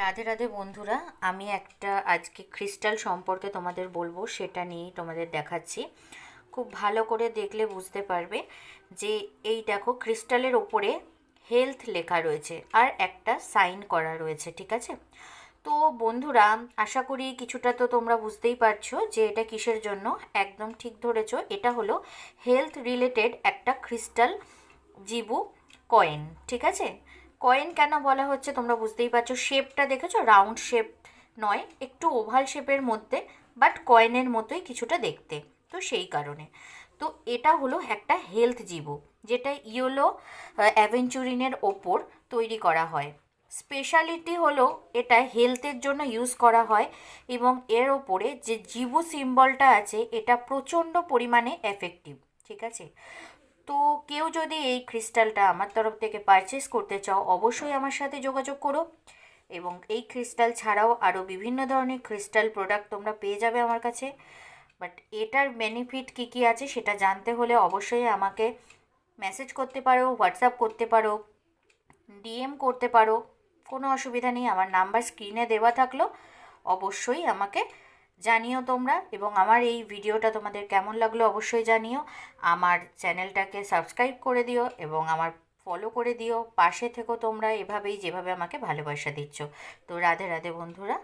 রাধে রাধে বন্ধুরা, আমি একটা আজকে ক্রিস্টাল সম্পর্কে তোমাদের বলবো, সেটা নিয়েই তোমাদের দেখাচ্ছি। খুব ভালো করে দেখলে বুঝতে পারবে যে এই দেখো ক্রিস্টালের ওপরে হেলথ লেখা রয়েছে আর একটা সাইন করা রয়েছে, ঠিক আছে? তো বন্ধুরা, আশা করি কিছুটা তো তোমরা বুঝতেই পারছো যে এটা কিসের জন্য। একদম ঠিক ধরেছো, এটা হলো হেলথ রিলেটেড একটা ক্রিস্টাল জিবু কয়েন, ঠিক আছে? কয়েন কেন বলা হচ্ছে তোমরা বুঝতেই পারছো। শেপটা দেখেছো, রাউন্ড শেপ নয়, একটু ওভাল শেপের মধ্যে, বাট কয়েনের মতোই কিছুটা দেখতে, তো সেই কারণে। তো এটা হলো একটা হেলথ জিবু, যেটা ইয়েলো অ্যাভেঞ্চুরিনের ওপর তৈরি করা হয়। স্পেশালিটি হলো এটা হেলথের জন্য ইউজ করা হয়, এবং এর ওপরে যে জিবু সিম্বলটা আছে এটা প্রচণ্ড পরিমাণে এফেক্টিভ, ঠিক আছে? তো কেউ যদি এই ক্রিস্টালটা আমার তরফ থেকে পারচেস করতে চাও, অবশ্যই আমার সাথে যোগাযোগ করো। এবং এই ক্রিস্টাল ছাড়াও আরও বিভিন্ন ধরনের ক্রিস্টাল প্রোডাক্ট তোমরা পেয়ে যাবে আমার কাছে। বাট এটার বেনিফিট কী কী আছে সেটা জানতে হলে অবশ্যই আমাকে মেসেজ করতে পারো, হোয়াটসঅ্যাপ করতে পারো, ডিএম করতে পারো, কোনো অসুবিধা নেই। আমার নাম্বার স্ক্রিনে দেওয়া থাকলো, অবশ্যই আমাকে জানিও তোমরা। এবং আমার এই ভিডিওটা তোমাদের কেমন লাগলো অবশ্যই জানিও। আমার চ্যানেলটাকে সাবস্ক্রাইব করে দিও এবং আমার ফলো করে দিও। পাশে থেকো তোমরা এভাবেই, যেভাবে আমাকে ভালোবাসা দিচ্ছ। তো রাধে রাধে বন্ধুরা।